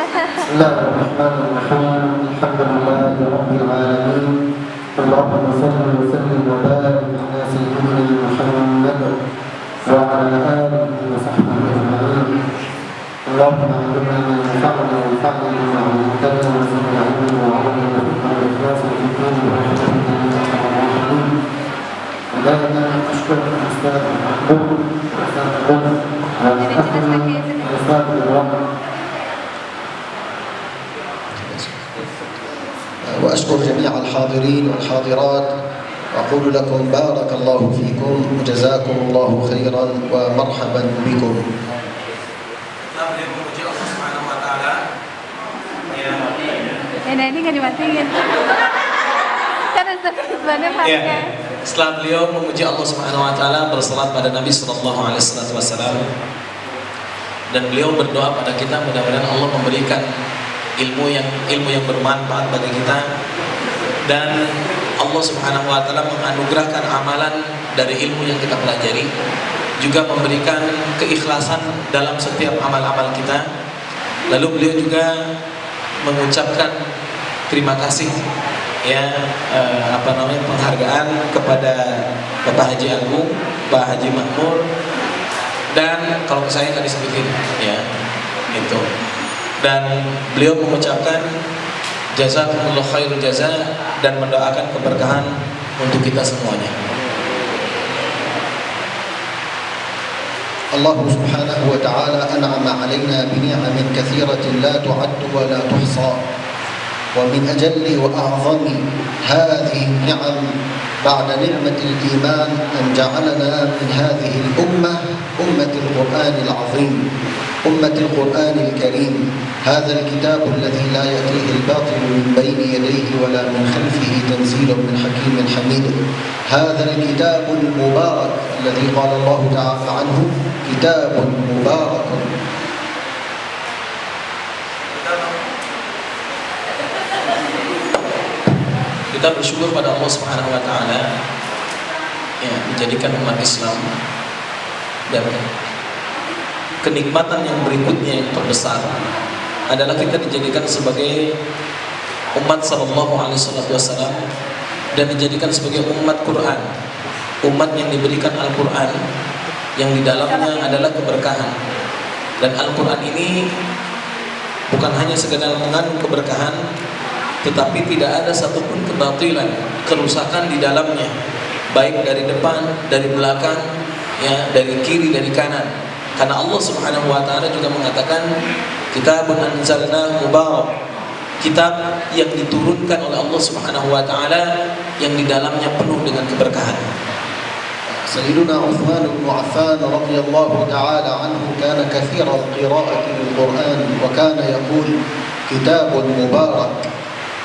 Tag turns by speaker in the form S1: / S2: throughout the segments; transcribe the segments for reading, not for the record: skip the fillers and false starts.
S1: بسم الله الرحمن الرحيم الحمد لله رب العالمين اللهم صل وسلم وبارك على سيدنا محمد وعلى آله وصحبه أجمعين اللهم علمنا ما ينفعنا وانفعنا بما علمتنا وزدنا علما وعملا وإخلاصا في الدين ورحمتنا يا أرحم الراحمين. بداية أشكر الأستاذ محمود والأستاذ أبو والأستاذ إبراهيم
S2: وأشكر جميع الحاضرين والحاضرات وأقول لكم بارك الله فيكم وجزاكم الله خيرا ومرحبا بكم.
S3: Nah ini nggak dimatiin kan sebenarnya pakai.
S4: Setelah beliau memuji Allah Subhanahu Wa Taala, bersalat pada Nabi Sallallahu Alaihi Wasallam, dan beliau berdoa pada kita mudah-mudahan Allah memberikan ilmu yang bermanfaat bagi kita, dan Allah Subhanahu Wa Taala menganugerahkan amalan dari ilmu yang kita pelajari, juga memberikan keikhlasan dalam setiap amal-amal kita. Lalu beliau juga mengucapkan terima kasih penghargaan kepada Bapak Haji Agung, Pak Haji Makmur, dan kalau saya nggak disebutin itu. Dan beliau mengucapkan jazakumullah khairul jaza dan mendoakan keberkahan untuk kita semuanya.
S2: Allah subhanahu wa ta'ala an'ama alaina bini'amin kathiratin la tu'addu wa la tuhsa, wa min ajalli wa a'zami hadhihi ni'am ba'da ni'matil iman an ja'alana min hadhihi al-ummah ummatil Qur'anil 'azim ummatil Qur'anil karim. هذا الكتاب الذي لا يأتيه الباطل من بين يديه ولا من خلفه تنزيل من حكيم حميد. هذا الكتاب المبارك الذي قال الله تعالى عنه كتاب مبارك.
S4: Kita bersyukur pada Allah Subhanahu Wa Taala menjadikan umat Islam, dan kenikmatan yang berikutnya yang terbesar adalah kita dijadikan sebagai umat Sallallahu Alaihi Wasallam dan dijadikan sebagai umat Quran, umat yang diberikan Al-Quran yang di dalamnya adalah keberkahan. Dan Al-Quran ini bukan hanya sekedar mengandung keberkahan, tetapi tidak ada satupun kebatilan, kerusakan di dalamnya, baik dari depan, dari belakang, dari kiri, dari kanan. Karena Allah Subhanahu Wa Taala juga mengatakan kitabun anzalnahu mubarak, kitab yang diturunkan oleh Allah Subhanahu Wa Taala yang di dalamnya penuh dengan keberkahan.
S2: سيدنا عثمان بن عفان رضي الله تعالى عنه كان كثير القراءة للقرآن، وكان يقول كتاب مبارك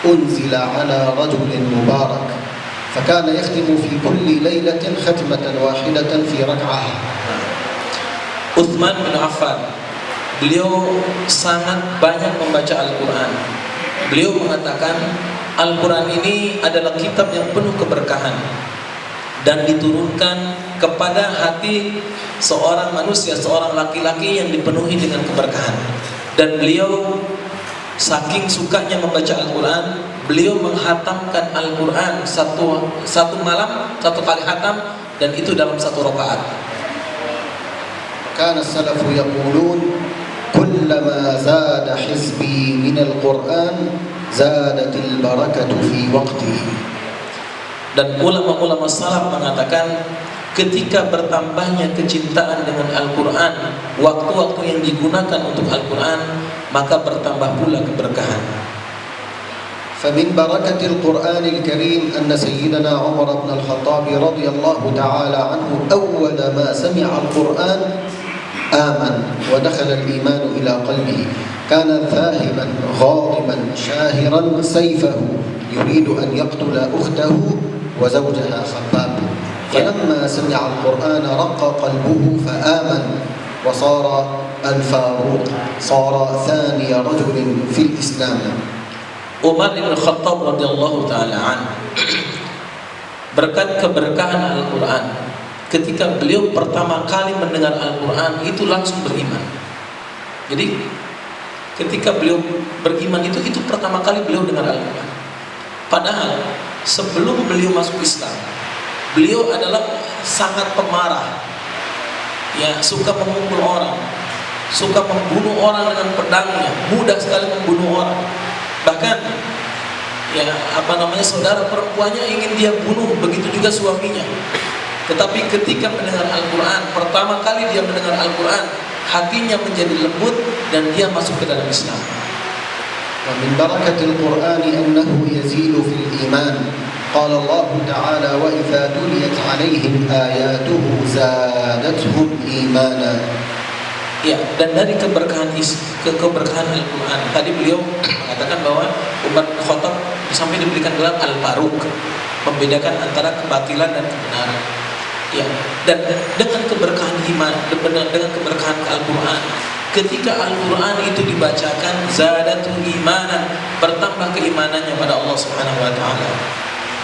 S2: أنزل على رجل مبارك، فكان يختم في كل ليلة ختمة واحدة في ركعة.
S4: Uthman bin Affan, beliau sangat banyak membaca Al-Quran. Beliau mengatakan Al-Quran ini adalah kitab yang penuh keberkahan dan diturunkan kepada hati seorang manusia, seorang laki-laki yang dipenuhi dengan keberkahan. Dan beliau saking sukanya membaca Al-Quran, beliau menghatamkan Al-Quran satu malam, satu kali hatam, dan itu dalam satu rakaat.
S2: كان السلف يقولون كلما زاد حزبي من القرآن زادت البركة في وقته.
S4: Dan ulama-ulama salaf mengatakan ketika bertambahnya kecintaan dengan Al-Quran, waktu-waktu yang digunakan untuk Al-Quran, maka bertambah pula keberkahan.
S2: فمن بركة القرآن الكريم أن سيدنا عمر بن الخطاب رضي الله تعالى عنه أول ما سمع القرآن آمن ودخل الإيمان إلى قلبه. كان ذاهبا غاضبا شاهرا سيفه يريد أن يقتل أخته وزوجها خباب، فلما سمع القرآن رق قلبه فآمن وصار الفاروق، صار ثاني رجل في الإسلام.
S4: Umar bin Khattab radhiyallahu taala an, berkat keberkahan Al-Quran, ketika beliau pertama kali mendengar Al-Quran itu langsung beriman. Jadi ketika beliau beriman itu pertama kali beliau dengar Al-Quran. Padahal sebelum beliau masuk Islam, beliau adalah sangat pemarah, ya, suka memukul orang, suka membunuh orang dengan pedangnya, mudah sekali membunuh orang. Bahkan ya saudara perempuannya ingin dia bunuh, begitu juga suaminya. Tetapi ketika mendengar Al-Quran, pertama kali dia mendengar Al-Quran, hatinya menjadi lembut dan dia masuk ke dalam Islam.
S2: Wa min barakatil Qur'ani annahu yazidu fil iman. Qala Allah Ta'ala wa idza tuliyat 'alaihim ayatuhu zadatuhum imana.
S4: Ya, dan dari keberkahan Al-Quran, tadi beliau mengatakan bahwa Umar bin Khattab sampai diberikan gelar Al-Faruq, membedakan antara kebatilan dan kebenaran. Ya, dan dengan keberkahan iman, dengan keberkahan Al-Quran, ketika Al-Quran itu dibacakan, zadatu imanan, bertambah keimanannya pada Allah Subhanahu wa taala.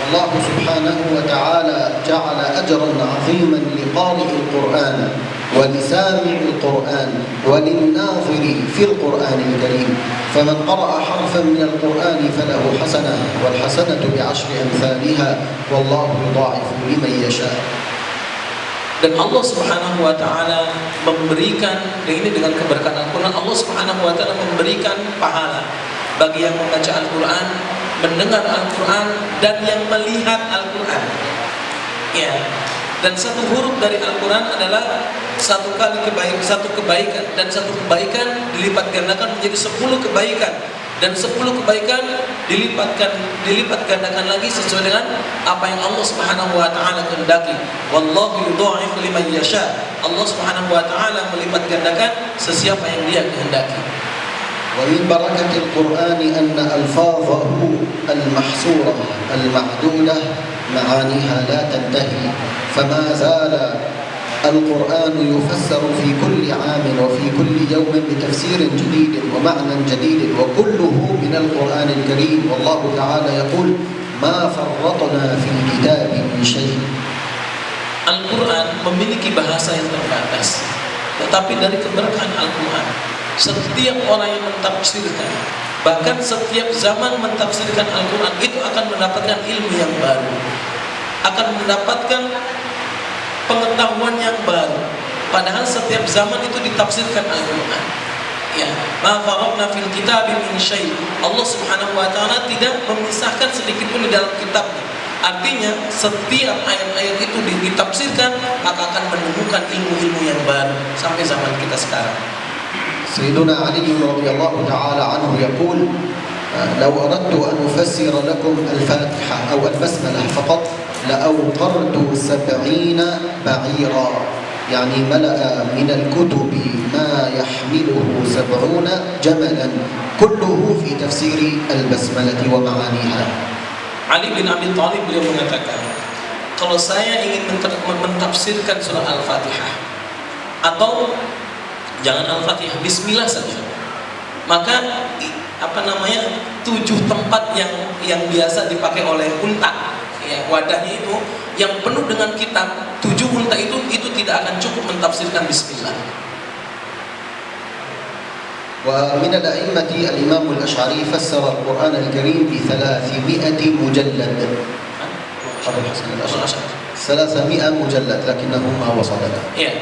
S2: Allah Subhanahu wa taala ja'ala ajran 'aziman liqari'il Qur'an wa lisami'il Qur'an wa lin-nadhiri fil Qur'anil Karim. Faman qara'a harfan min al-Qur'an falahu hasanah wal hasanatu bi'ashri amsalha wallahu yudha'ifu liman yasha'.
S4: Dan Allah Subhanahu wa taala memberikan, ini dengan keberkahan Al-Quran, Allah Subhanahu wa taala memberikan pahala bagi yang membaca Al-Quran, mendengar Al-Quran, dan yang melihat Al-Quran. Ya. Dan satu huruf dari Al-Quran adalah satu kebaikan, dan satu kebaikan dilipat gandakan menjadi 10 kebaikan. Dan 10 kebaikan dilipat gandakan lagi sesuai dengan apa yang Allah Subhanahu wa taala kehendaki. Wallahu yudha'ifu liman yasha. Allah Subhanahu wa taala melipat gandakan sesiapa yang Dia kehendaki.
S2: Wa min barakatil Qur'ani anna alfazahu al-mahsurah al-ma'dudah ma'aniha la tantahi. Fama zala القرآن يفسر في كل عام وفي كل يوم بتفسير جديد ومعنى جديد وكله من القرآن الكريم والله تعالى يقول ما فرطنا في الكتاب من شيء.
S4: Al-Quran memiliki bahasa yang terbatas, tetapi dari keberkahan Al-Quran, setiap orang yang mentafsirkan, bahkan setiap zaman mentafsirkan Al-Quran itu akan mendapatkan ilmu yang baru, akan mendapatkan pengetahuan yang baru. Padahal setiap zaman itu ditafsirkan Al-Quran. Ya, ma faraqna fil kitab min syai'. Allah Subhanahu wa taala tidak memisahkan sedikit pun di dalam kitabnya. Artinya setiap ayat-ayat itu ditafsirkan, maka akan menemukan ilmu-ilmu yang baru sampai zaman kita sekarang.
S2: Sayyiduna Ali radhiyallahu taala anhu yaqul law aradtu an ufassira lakum al-Fatihah aw al-basmalah faqat لأوقرت 70 بعيرا يعني ملأ من الكتب ما يحمله 70 جملا كله في تفسير البسملة ومعانيها.
S4: Ali bin Abi Thalib beliau mengatakan, kalau saya ingin mentafsirkan surah Al-Fatihah, atau jangan Al-Fatihah, Bismillah saja, maka 7 tempat yang biasa dipakai oleh unta, ya, wadahnya itu yang penuh dengan kitab, 7 unta itu tidak akan cukup mentafsirkan Bismillah.
S2: ومن الأئمة الإمام الأشعري فسر القرآن الكريم ب300 مجلد. 300 مجلد لكنه ما وصل له.
S4: Ya.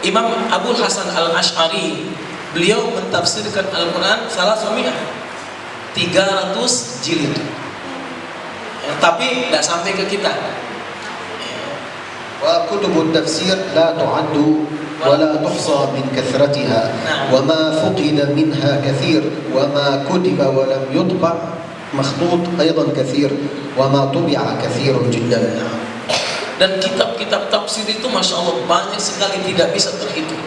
S4: Imam Abu Hasan Al-Ash'ari beliau mentafsirkan Al-Quran 300 jilid. Tapi tidak sampai ke kita.
S2: وكتب التفسير لا تعد ولا تحصى من كثرتها وما فقد منها كثير وما كتب ولم يطبع مخطوط أيضا كثير وما طبع كثير جدا.
S4: Dan kitab-kitab tafsir itu Masya Allah banyak sekali, tidak bisa terhitung.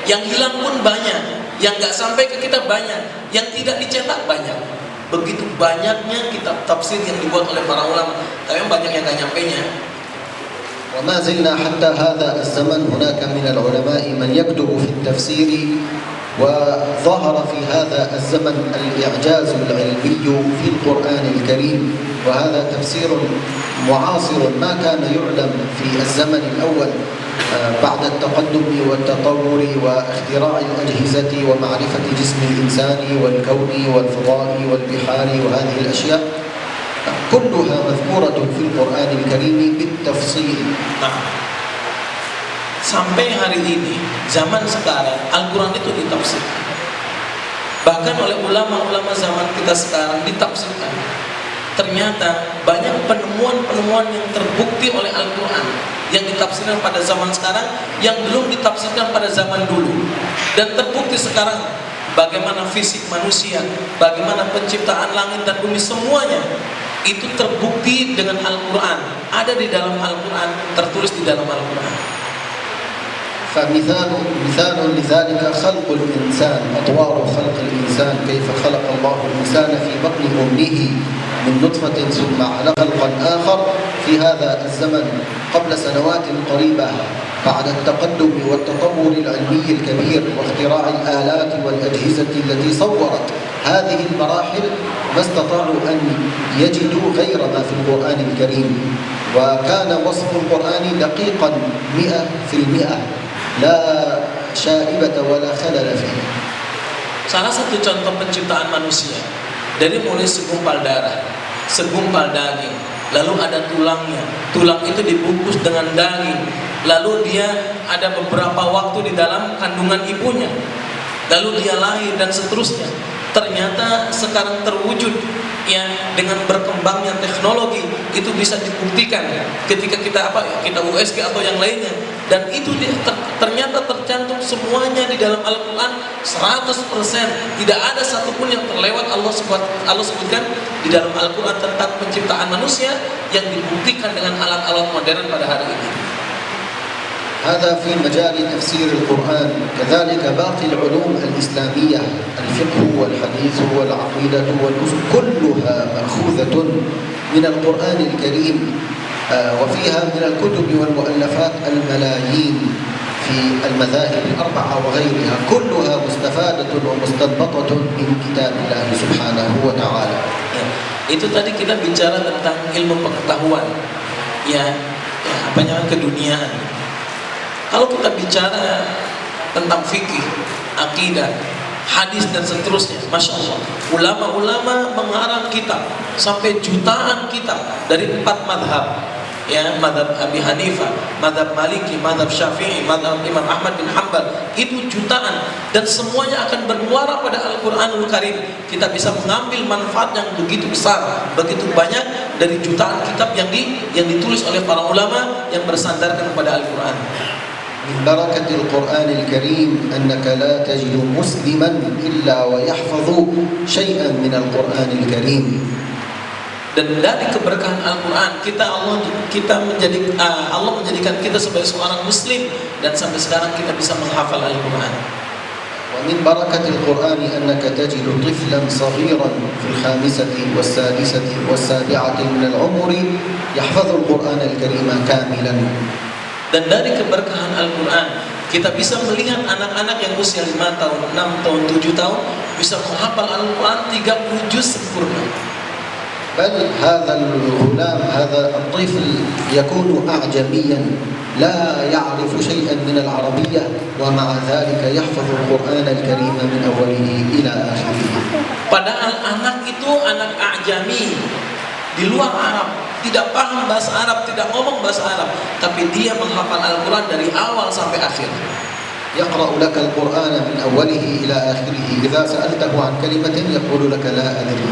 S4: Yang hilang pun banyak, yang nggak sampai ke kita banyak, yang tidak dicetak banyak. Begitu banyaknya kitab tafsir yang dibuat oleh para ulama, tapi banyak yang nggak nyampainya.
S2: وما زلنا حتى هذا الزمن هناك من العلماء من يكتب في التفسير وظهر في هذا الزمن الإعجاز العلمي في القرآن الكريم وهذا تفسير معاصر ما كان يعلم في الزمن الأول بعد التقدم والتطور واختراع الأجهزة ومعرفة جسم الإنسان والكون والفضاء والبحار وهذه الأشياء كلها مذكورة في القرآن الكريم بالتفصيل.
S4: Nah, sampai hari ini, zaman sekarang, Al-Quran itu ditafsirkan. Bahkan oleh ulama-ulama zaman kita sekarang ditafsirkan. Ternyata banyak penemuan-penemuan yang terbukti oleh Al-Quran yang ditafsirkan pada zaman sekarang yang belum ditafsirkan pada zaman dulu. Dan terbukti sekarang bagaimana fisik manusia, bagaimana penciptaan langit dan bumi, semuanya itu terbukti dengan Al-Quran, ada di dalam Al-Quran, tertulis di dalam Al-Quran.
S2: فمثال لذلك خلق الإنسان، أطوار خلق الإنسان، كيف خلق الله الإنسان في بطن أمه من نطفة ثم علق خلقا آخر في هذا الزمن قبل سنوات قريبة بعد التقدم والتطور العلمي الكبير واختراع الآلات والأجهزة التي صورت هذه المراحل ما استطاعوا أن يجدوا غير ما في القرآن الكريم، وكان وصف القرآن دقيقا 100%. La syaibata wala khalala fihi.
S4: Salah satu contoh penciptaan manusia, dari mulai segumpal darah, segumpal daging, lalu ada tulangnya. Tulang itu dibungkus dengan daging, lalu dia ada beberapa waktu di dalam kandungan ibunya, lalu dia lahir dan seterusnya. Ternyata sekarang terwujud ya, dengan berkembangnya teknologi itu bisa dibuktikan ketika kita USG atau yang lainnya, dan itu ternyata tercantum semuanya di dalam Al-Quran 100%. Tidak ada satupun yang terlewat. Allah sebutkan di dalam Al-Quran tentang penciptaan manusia yang dibuktikan dengan alat-alat modern pada hari ini.
S2: هذا في مجال تفسير القرآن. كذلك باقي العلوم الإسلامية، الفقه والحديث والعقيدة والأصول كلها مأخوذة من القرآن الكريم، وفيها من الكتب والمؤلفات الملايين في المذاهب الأربعة وغيرها، كلها مستفادة ومستنبطة من كتاب الله سبحانه وتعالى.
S4: Itu tadi kita bicara tentang ilmu pengetahuan, ya apa namanya, keduniaan. Kalau kita bicara tentang fikih, akidah, hadis dan seterusnya, masya Allah, ulama-ulama mengarang kitab sampai jutaan kitab dari 4 madhab, ya, madhab Abi Hanifah, madhab Maliki, madhab Syafi'i, madhab Imam Ahmad bin Hanbal, itu jutaan, dan semuanya akan bermuara pada Al-Quranul Karim. Kita bisa mengambil manfaat yang begitu besar, begitu banyak dari jutaan kitab yang ditulis oleh para ulama yang bersandarkan kepada Al-Quran.
S2: من بركة القرآن الكريم أنك لا تجد مسلما إلا ويحفظ شيئا من القرآن الكريم.
S4: Dan dari keberkahan Al-Quran Allah menjadikan kita sebagai seorang Muslim, dan sampai sekarang kita bisa menghafal Al-Quran.
S2: ومن بركة القرآن أنك تجد طفلا صغيرا في الخامسة والسادسة والسابعة من العمر يحفظ القرآن الكريم كاملا.
S4: Dan dari keberkahan Al-Quran kita bisa melihat anak-anak yang usia 5 tahun, 6 tahun, 7 tahun bisa menghafal Al-Quran 30 juz sempurna.
S2: بل هذا الغلام هذا الطفل يكون أعجميا لا يعرف شيئا من العربية ومع ذلك يحفظ القرآن الكريم من أوله إلى آخره.
S4: Padahal anak itu anak A'jami di luar Arab, tidak paham bahasa Arab, tidak ngomong bahasa Arab, tapi dia menghafal Al-Quran dari awal sampai akhir.
S2: يقرأ لك القرآن من أوله إلى آخره. إذا سألته عن كلمة يقول لك لا أدري.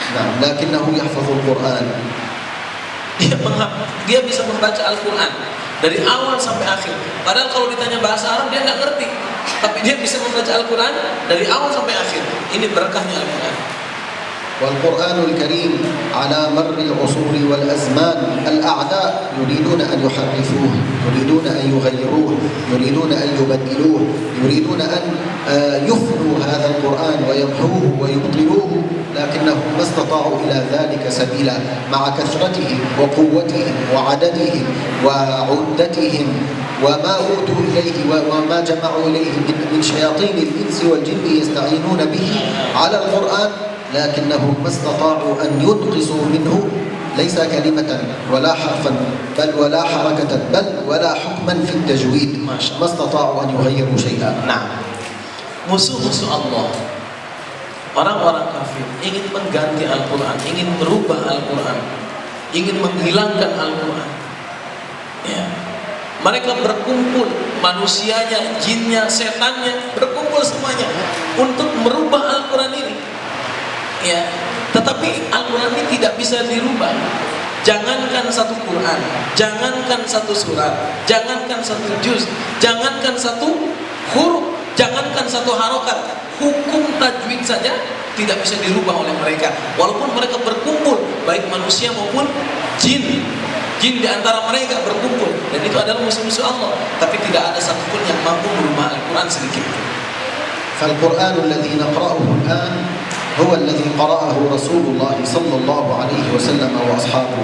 S2: نعم، لكنه يحفظ القرآن.
S4: Dia bisa membaca Al-Quran dari awal sampai akhir. Padahal kalau ditanya bahasa Arab dia nggak ngerti, tapi dia bisa membaca Al-Quran dari awal sampai akhir. Ini berkahnya Al-Quran.
S2: والقرآن الكريم على مر العصور والأزمان الأعداء يريدون أن يحرفوه، يريدون أن يغيروه، يريدون أن يبدلوه، يريدون أن يفنوا هذا القرآن ويمحوه ويبطلوه، لكنهم ما استطاعوا إلى ذلك سبيلا مع كثرتهم وقوتهم وعددهم وعدتهم وما أوتوا إليه وما جمعوا إليه من شياطين الإنس والجن يستعينون به على القرآن، لكنهم ما استطاعوا أن ينقصوا منه ليس كلمة ولا حرفا بل ولا حركة بل ولا حكما في التجويد ما استطاعوا أن يغيروا شيئا.
S4: Nah, musuh-musuh Allah, orang-orang kafir ingin mengganti Al-Quran, ingin merubah Al-Quran, ingin menghilangkan Al-Quran. Ya. Mereka berkumpul, manusianya, jinnya, setannya berkumpul semuanya untuk merubah Al-Quran ini. Ya, tetapi Al-Quran ini tidak bisa dirubah. Jangankan satu Quran, jangankan satu surat, jangankan satu juz, jangankan satu huruf, jangankan satu harokat, hukum tajwid saja tidak bisa dirubah oleh mereka. Walaupun mereka berkumpul, baik manusia maupun jin di antara mereka berkumpul, dan itu adalah musuh-musuh Allah, tapi tidak ada satupun yang mampu merubah Al-Quran sedikit.
S2: فالقرآن الذي نقرأه الآن هو الذي قرأه رسول الله صلى الله عليه وسلم وأصحابه.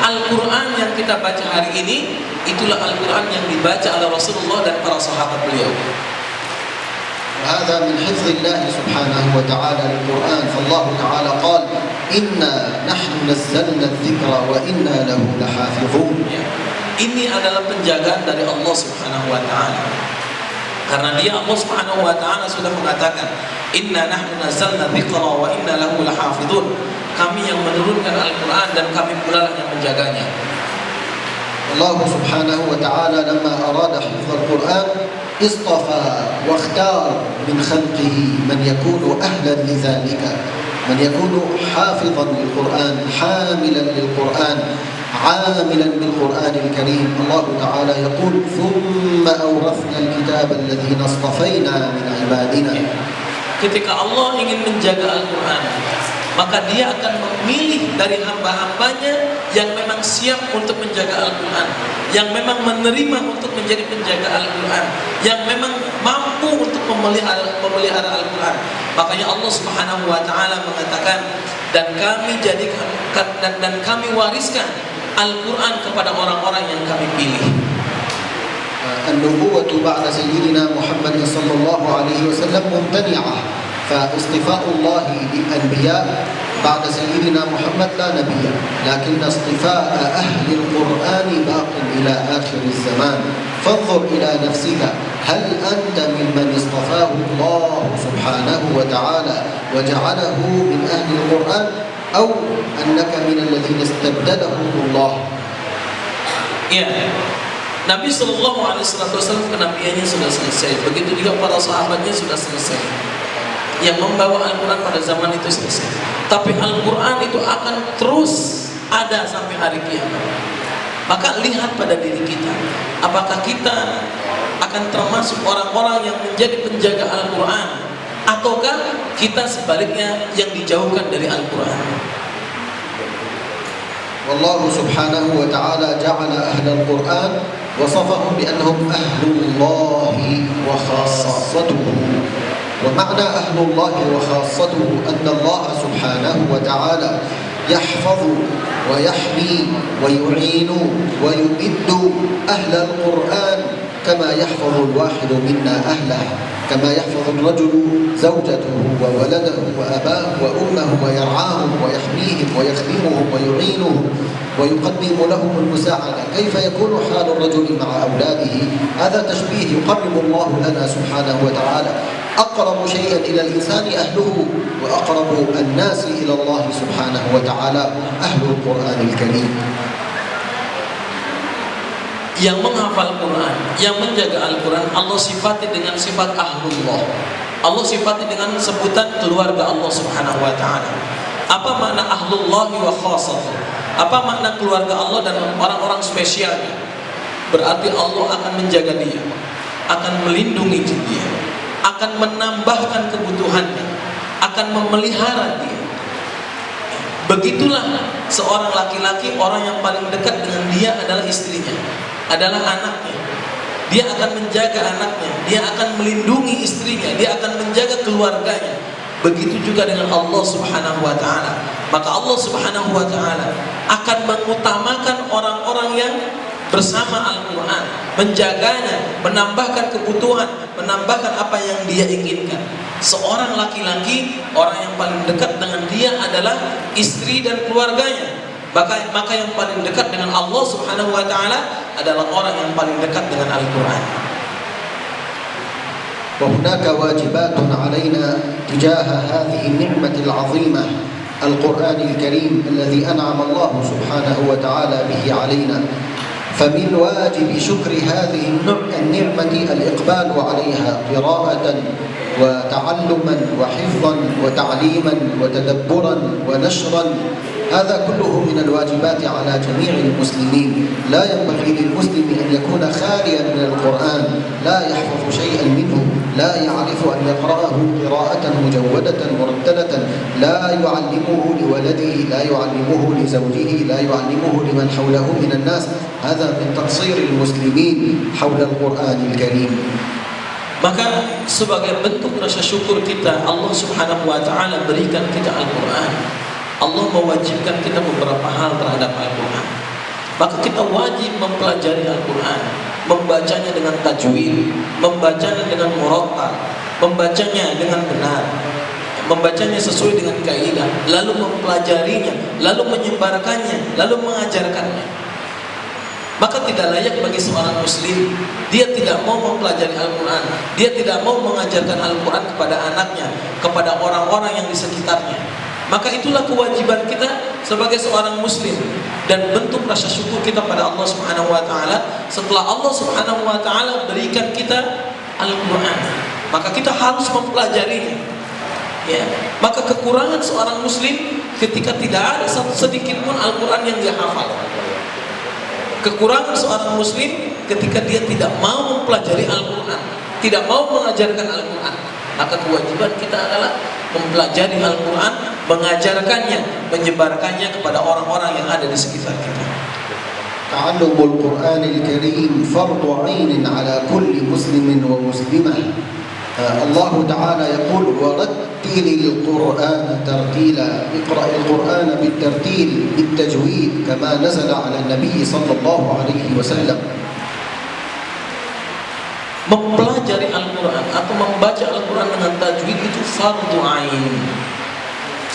S4: Al-Quran yang kita baca hari ini itulah Al-Quran yang dibaca oleh Rasulullah dan para sahabat beliau.
S2: وهذا من حفظ الله سبحانه وتعالى للقرآن، فالله تعالى قال إنا نحن نزلنا الذكر وإنا له لحافظون.
S4: Ini adalah penjagaan dari Allah Subhanahu wa taala. Karena dia Allah Subhanahu wa taala sudah mengatakan, "Inna nahnu nazzalna dzikra wa inna lahu lahafizun." Kami yang menurunkan Al-Qur'an dan kami pula yang menjaganya.
S2: Allah Subhanahu wa taala لما أراد حفظ القرآن اصطفى واختار من خلقه من يكون أهلا لذلك، من يكون حافظا للقرآن، حاملا للقرآن، عاملا بالقرآن الكريم. الله تعالى يقول ثم أورثنا الكتاب الذين اصطفينا من عبادنا.
S4: Ketika Allah ingin menjaga Al-Quran, maka dia akan memilih dari hamba-hambanya yang memang siap untuk menjaga Al-Quran, yang memang menerima untuk menjadi penjaga Al-Quran, yang memang mampu untuk memelihara Al-Quran. Makanya Allah Subhanahu wa taala mengatakan, dan kami jadikan dan kami wariskan Al-Quran kepada orang-orang yang kami pilih.
S2: النبوة بعد سيدنا محمد صلى الله عليه وسلم ممتنعة، فاصطفاء الله للأنبياء بعد سيدنا محمد لا نبي، لكن اصطفاء أهل القرآن باق إلى آخر الزمان. فانظر إلى نفسك، هل أنت ممن اصطفاه الله سبحانه وتعالى وجعله من أهل القرآن، أو أنك من الذين استبدلهم الله؟
S4: Nabi Shallallahu Alaihi Wasallam kenabiannya sudah selesai, begitu juga para sahabatnya sudah selesai. Yang membawa Al-Quran pada zaman itu selesai. Tapi Al-Quran itu akan terus ada sampai hari kiamat. Maka lihat pada diri kita, apakah kita akan termasuk orang-orang yang menjadi penjaga Al-Quran, ataukah kita sebaliknya yang dijauhkan dari Al-Quran.
S2: والله سبحانه وتعالى جعل أهل القرآن وصفهم بأنهم أهل الله وخاصته. ومعنى أهل الله وخاصته أن الله سبحانه وتعالى يحفظ ويحمي ويعين ويمد أهل القرآن كما يحفظ الواحد منا أهله، كما يحفظ الرجل زوجته وولده وأباه وأمه ويرعاهم ويحميهم ويخدمهم ويعينهم ويقدم لهم المساعدة. كيف يكون حال الرجل مع أولاده؟ هذا تشبيه يقرب الله لنا سبحانه وتعالى. أقرب شيئا إلى الإنسان أهله، وأقرب الناس إلى الله سبحانه وتعالى أهل القرآن الكريم.
S4: Yang menghafal Quran, yang menjaga Al-Quran, Allah sifati dengan sifat ahlullah. Allah sifati dengan sebutan keluarga Allah Subhanahu wa taala. Apa makna ahlullahi wa khassatuh? Apa makna keluarga Allah dan orang-orang spesialnya? Berarti Allah akan menjaga dia, akan melindungi dia, akan menambahkan kebutuhannya, akan memelihara dia. Begitulah seorang laki-laki, orang yang paling dekat dengan dia adalah istrinya, adalah anaknya. Dia akan menjaga anaknya, dia akan melindungi istrinya, dia akan menjaga keluarganya. Begitu juga dengan Allah Subhanahu wa taala. Maka Allah Subhanahu wa taala akan mengutamakan orang-orang yang bersama Al-Quran, menjaganya, menambahkan kebutuhan, menambahkan apa yang dia inginkan. Seorang laki-laki, orang yang paling dekat dengan dia adalah istri dan keluarganya. Maka yang paling dekat dengan Allah Subhanahu wa taala adalah orang yang paling dekat dengan Al-Qur'an.
S2: وهناك واجبات علينا تجاه هذه النعمة العظيمة القرآن الكريم الذي أنعم الله سبحانه وتعالى به علينا. فمن واجب شكر هذه النعمة الإقبال عليها قراءة وتعلما وحفظا وتعليما وتدبرا ونشرا. هذا كله من الواجبات على جميع المسلمين. لا ينبغي للمسلم أن يكون خاليا من القرآن، لا يحفظ شيئا منه، لا يعرف أن يقرأه قراءة مجودة مرتلة، لا يعلمه لولده، لا يعلمه لزوجه، لا يعلمه لمن حوله من الناس. هذا من تقصير المسلمين حول القرآن الكريم.
S4: Maka sebagai bentuk rasa syukur kita, Allah Subhanahu wa taala berikan kita Al-Qur'an. Allah mewajibkan kita beberapa hal terhadap Al-Quran. Maka kita wajib mempelajari Al-Quran, membacanya dengan tajwid, membacanya dengan murattal, membacanya dengan benar, membacanya sesuai dengan kaidah, lalu mempelajarinya, lalu menyebarkannya, lalu mengajarkannya. Maka tidak layak bagi seorang muslim, dia tidak mau mempelajari Al-Quran, dia tidak mau mengajarkan Al-Quran kepada anaknya, kepada orang-orang yang di sekitarnya. Maka itulah kewajiban kita sebagai seorang muslim dan bentuk rasa syukur kita pada Allah Subhanahu wa taala setelah Allah Subhanahu wa taala berikan kita Al-Qur'an. Maka kita harus mempelajarinya. Ya, maka kekurangan seorang muslim ketika tidak ada sedikit pun Al-Qur'an yang dia hafal. Kekurangan seorang muslim ketika dia tidak mau mempelajari Al-Qur'an, tidak mau mengajarkan Al-Qur'an. Maka kewajiban kita adalah mempelajari Al-Quran, mengajarkannya, menyebarkannya kepada orang-orang yang ada di sekitar kita.
S2: تعلم القرآن الكريم فرض عين على كل مسلم ومسلمة. الله تعالى يقول ورتل القرآن ترتيلا. اقرأ القرآن بالترتيل بالتجويد كما نزل على النبي صلى الله عليه وسلم.
S4: Mempelajari Al-Quran atau membaca Al-Quran dengan tajwid itu fardu ain.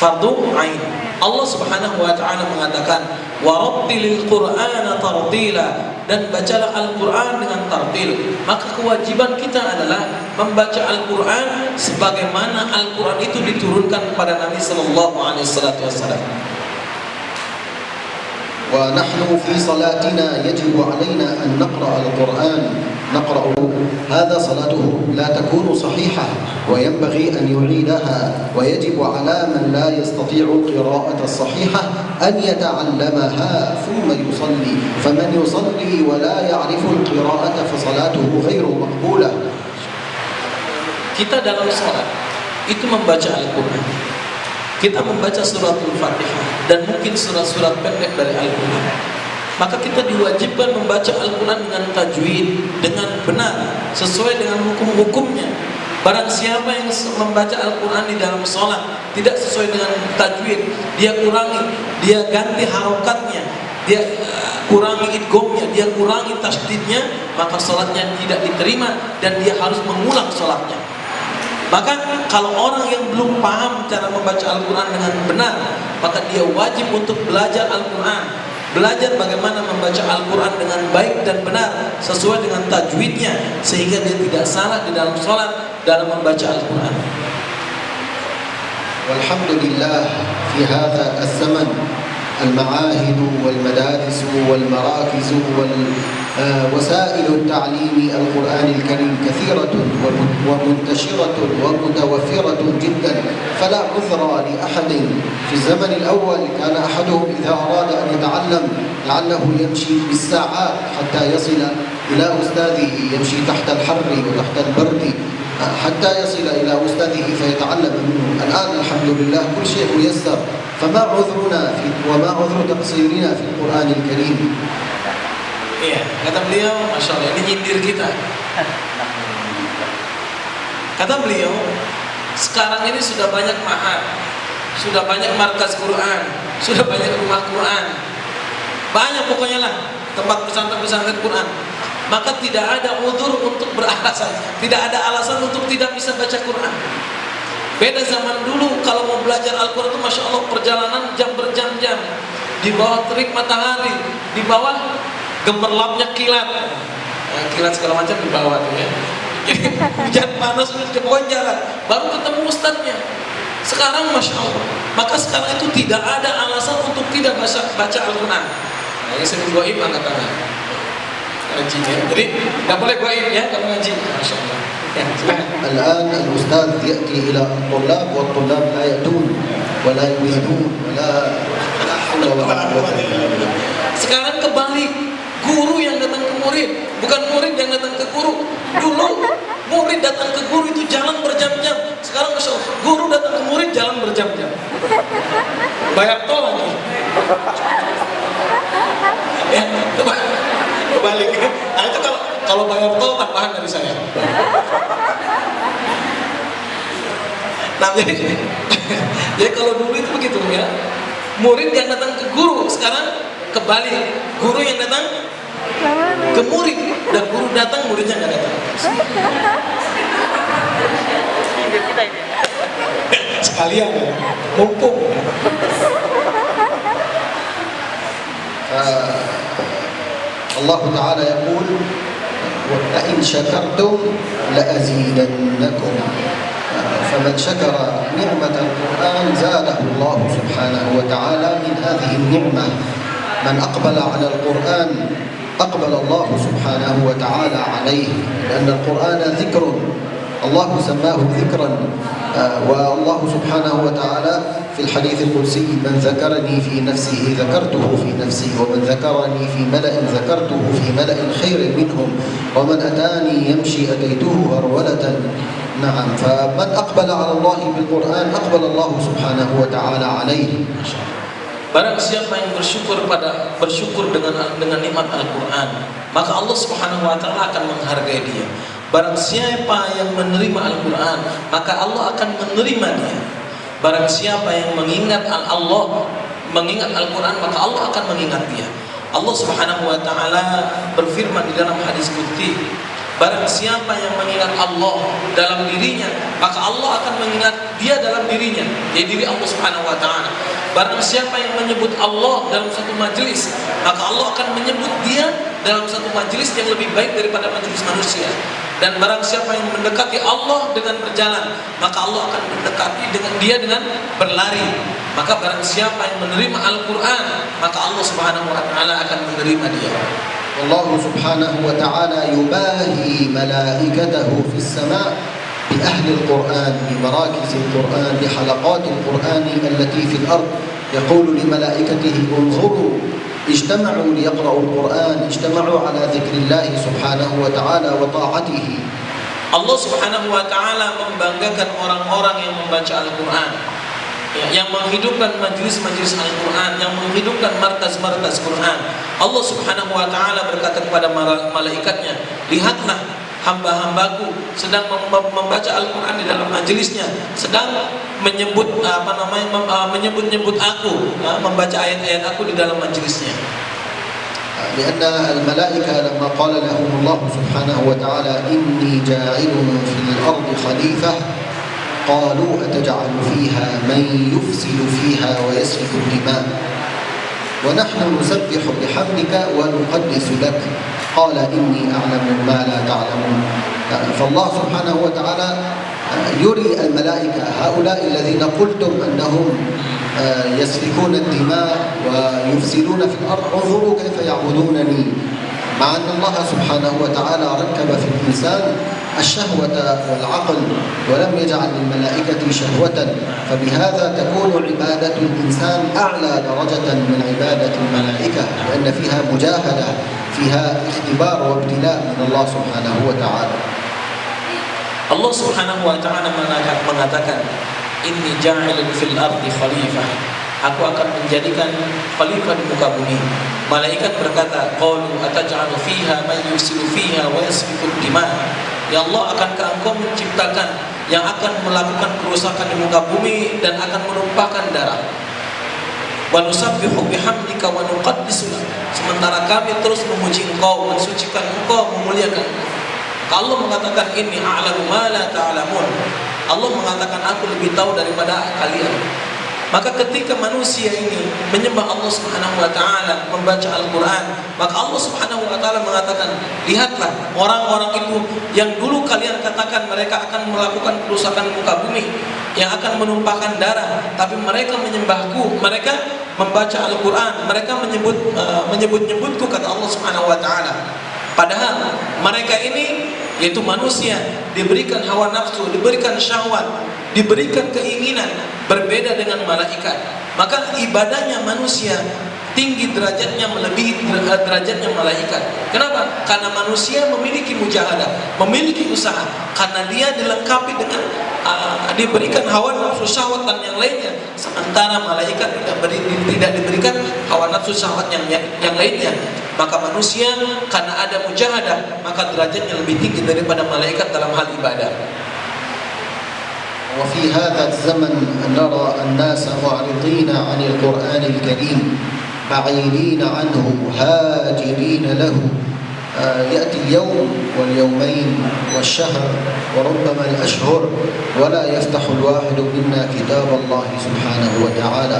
S4: Fardu ain. Allah Subhanahu wa taala mengatakan warattilil Qur'ana tartila, dan bacalah Al-Quran dengan tartil. Maka kewajiban kita adalah membaca Al-Quran sebagaimana Al-Quran itu diturunkan kepada Nabi sallallahu alaihi wasallam.
S2: ونحن في صلاتنا يجب علينا أن نقرأ القرآن، نقرأ هذا صلاته لا تكون صحيحة وينبغي أن يعيدها. ويجب على من لا يستطيع القراءة الصحيحة أن يتعلمها ثم يصلي. فمن يصلي ولا يعرف القراءة فصلاته غير مقبولة.
S4: Kita dalam salat itu membaca Al-Quran, kita membaca suratul Fatihah dan mungkin surat-surat pendek dari Al-Quran. Maka kita diwajibkan membaca Al-Quran dengan tajwid, dengan benar, sesuai dengan hukum-hukumnya. Barang siapa yang membaca Al-Quran di dalam sholat tidak sesuai dengan tajwid, dia kurangi, dia ganti harokatnya, dia kurangi idghamnya, dia kurangi tasdidnya, maka sholatnya tidak diterima dan dia harus mengulang sholatnya. Maka kalau orang yang belum paham cara membaca Al-Quran dengan benar, maka dia wajib untuk belajar Al-Quran, belajar bagaimana membaca Al-Quran dengan baik dan benar sesuai dengan tajwidnya, sehingga dia tidak salah di dalam sholat dalam membaca Al-Quran.
S2: Walhamdulillah fi hadha az-zaman المعاهد والمدارس والمراكز ووسائل التعليم القرآن الكريم كثيرة ومنتشرة ومتوفرة جدا، فلا عذر لأحد. في الزمن الأول كان أحدهم إذا أراد أن يتعلم لعله يمشي بالساعات حتى يصل إلى أستاذه، يمشي تحت الحر وتحت البرد حتى يصل إلى أستاذه فيتعلم منه. الآن الحمد لله كل شيء ميسر، فما عذرنا وما عذر تقصيرنا في القرآن الكريم.
S4: Iya, kata beliau, Masya Allah, ini nyindir kita. Kata beliau, sekarang ini sudah banyak ma'had, sudah banyak markas Quran, sudah banyak rumah Quran, banyak pokoknya lah tempat pesantren-pesantren Quran. Maka tidak ada udzur untuk beralasan, tidak ada alasan untuk tidak bisa baca Quran. Beda zaman dulu, kalau mau belajar Al-Quran itu Masya Allah perjalanan jam berjam-jam. di bawah terik matahari, di bawah gemerlapnya kilat. Nah, kilat segala macam di bawah tuh ya. Jadi hujan panas di bawah jalan, baru ketemu ustadznya. Sekarang Masya Allah, maka sekarang itu tidak ada alasan untuk tidak baca Al-Quran. Nah, yang sering goib angkat tangan. Ngaji ya. Jadi nggak boleh goib ya kalau ngaji. Masya Allah. Ya,
S2: الآن الأستاذ يأتي إلى الطلاب والطلاب لا يأتون ولا يريدون ولا حول ولا قوة إلا بالله.
S4: Sekarang kebalik, guru yang datang ke murid, bukan murid yang datang ke guru. Dulu murid datang ke guru itu jalan berjam-jam. Sekarang Masya Allah, guru datang ke murid jalan berjam-jam. Bayar tol lagi. Ya, kebalik. Nah itu kalau bayar tol tambahan dari saya. Nah jadi kalau dulu itu begitu ya. Murid yang datang ke guru, sekarang kebalik. Guru yang datang ke murid, dan guru datang, muridnya nggak datang. Sekalian ya, mumpung.
S2: الله تعالى يقول وَلَئِنْ شَكَرْتُمْ لَأَزِيدَنَّكُمْ فمن شكر نعمة القرآن زاده الله سبحانه وتعالى من هذه النعمة. من أقبل على القرآن أقبل الله سبحانه وتعالى عليه، لأن القرآن ذكر، الله سماه ذكرا. والله سبحانه وتعالى في الحديث القدسي من ذكرني في نفسه ذكرته في نفسي، ومن ذكرني في ملأ ذكرته في ملأ خير منهم، ومن أتاني يمشي أتيته هرولة. نعم، فمن أقبل على الله بالقرآن أقبل الله سبحانه وتعالى عليه.
S4: Barang siapa yang bersyukur dengan nikmat Al-Quran, maka Allah Subhanahu wa taala akan menghargai dia. Barang siapa yang menerima Al-Quran, maka Allah akan menerima dia. Barang siapa yang mengingat Al-Quran, maka Allah akan mengingat dia. Allah Subhanahu wa taala berfirman di dalam hadis qudsi, barang siapa yang mengingat Allah dalam dirinya, maka Allah akan mengingat dia dalam dirinya, yaitu diri Allah Subhanahu wa taala. Barang siapa yang menyebut Allah dalam satu majelis, maka Allah akan menyebut dia dalam satu majelis yang lebih baik daripada majelis manusia. Dan barang siapa yang mendekati Allah dengan berjalan, maka Allah akan mendekati dia dengan berlari. Maka barang siapa yang menerima Al-Quran, maka Allah Subhanahu wa taala akan menerima dia.
S2: Allah Subhanahu wa taala yubahi malaikatahu fis sama' بأهل القرآن، بمراكز القرآن، بحلقات القرآن التي في الأرض. يقول لملائكته انظروا، اجتمعوا ليقرأوا القرآن، اجتمعوا على ذكر الله سبحانه وتعالى وطاعته.
S4: Allah Subhanahu wa taala membanggakan orang-orang yang membaca Al-Quran, yang menghidupkan majelis-majelis Al-Quran, yang menghidupkan markas-markas Quran. Allah Subhanahu wa taala berkata kepada malaikatnya, lihatlah hamba-hambaku sedang membaca Al-Quran di dalam majelisnya, sedang menyebut menyebut aku, membaca ayat-ayat aku di dalam majelisnya.
S2: لأن الملائكة لما قال لهم الله سبحانه وتعالى إني جاعل في الأرض خليفة قالوا أتجعل فيها من يفسد فيها ويسفك الدماء ونحن نسبح بحمدك ونقدس لك قال إني أعلم ما لا تعلمون. فالله سبحانه وتعالى يري الملائكة هؤلاء الذين قلتم أنهم يسفكون الدماء ويفسدون في الأرض انظروا كيف يعبدونني، مع أن الله سبحانه وتعالى ركب في الإنسان الشهوة والعقل ولم يجعل للملائكة شهوة، فبهذا تكون عبادة الإنسان أعلى درجة من عبادة الملائكة، لأن فيها مجاهدة، فيها اختبار وابتلاء من الله سبحانه وتعالى.
S4: Allah Subhanahu wa taala mengatakan, inni ja'ilun fil ardi khalifah, aku akan menjadikan khalifah di muka bumi. Malaikat berkata, qalu ataj'alu fiha man yufsidu fiha wa yasfiku dima. Ya Allah, akankah engkau menciptakan yang akan melakukan kerusakan di muka bumi dan akan menumpahkan darah? Wa nusabbihu bihamdika wa nuqaddisu lak. Sementara kami terus memuji engkau, mensucikan engkau, memuliakan engkau. Allah mengatakan ini a'lamu ma la ta'lamun. Allah mengatakan aku lebih tahu daripada kalian. Maka ketika manusia ini menyembah Allah Subhanahu wa taala, membaca Al-Qur'an, maka Allah Subhanahu wa taala mengatakan, lihatlah orang-orang itu yang dulu kalian katakan mereka akan melakukan kerusakan muka bumi, yang akan menumpahkan darah, tapi mereka menyembahku, mereka membaca Al-Qur'an, mereka menyebut-nyebutku, kata Allah Subhanahu wa taala. Padahal mereka ini, yaitu manusia, diberikan hawa nafsu, diberikan syahwat, diberikan keinginan, berbeda dengan malaikat. Maka ibadahnya manusia tinggi derajatnya, melebihi derajatnya malaikat. Kenapa? Karena manusia memiliki mujahadah, memiliki usaha, karena dia dilengkapi dengan diberikan hawa nafsu syahwat dan yang lainnya, sementara malaikat tidak diberikan hawa nafsu syahwat yang lainnya. Maka manusia karena ada mujahadah, maka derajatnya lebih tinggi daripada malaikat dalam hal ibadah.
S2: وفي هذا الزمن نرى الناس معرضين عن القرآن الكريم، بعيدين عنه، هاجرين له. يأتي اليوم واليومين والشهر وربما الأشهر ولا يفتح الواحد منا كتاب الله سبحانه وتعالى،